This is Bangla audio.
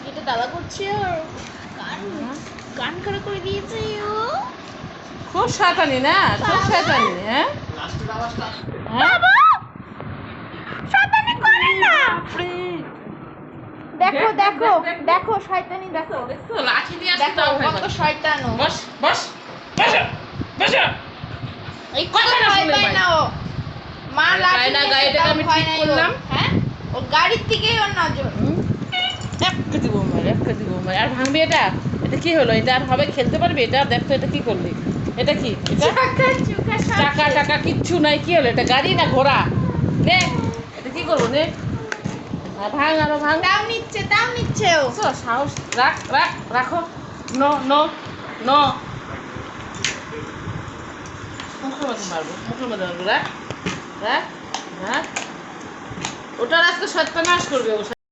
এটা দাদা করছে আর কান কান খারাপ করে দিয়েছে ও। খুব শয়তানি না, খুব শয়তানি। হ্যাঁ বাবা শয়তানি করে না। দেখো দেখো দেখো শয়তানি দেখো দেখছো লাঠি নিয়ে আসছে, দেখো তাও ভয় কত পাচ্ছে। শয়তান ও। বস বস বসো বসো। এই কথা কথাটা ভয় শুনে পায় ভাই। না ও। মা আরে লাঠি পায় না, দিয়েছে, গাড়িটাকে তাও আমি ভয় ঠিক নাই করলাম। ওর। হ্যাঁ ও গাড়ির থেকেই ওর নজর। এক কেজি বোমার, এক কেজি বোমার। আর ভাঙবি এটা? এটা কি হলো? এটা আর হবে? খেলতে পারবি এটা? দেখতো এটা কি করলি? এটা কি? এটা টাকা টাকা কিচ্ছু নাই। কি হলো? এটা গাড়ি না ঘোড়া? নে এটা কি করবো? নে ভাঙ, আরো ভাঙ। তাও নিচ্ছে ও। বুঝছো? সাহস রাখ রাখ রাখো। নো নো নো, মুখের মধ্যে মারবো, মুখের মধ্যে মারবো। রাখ রাখ রাখ। ওটার আজকে সত্যানাশ করবে ও।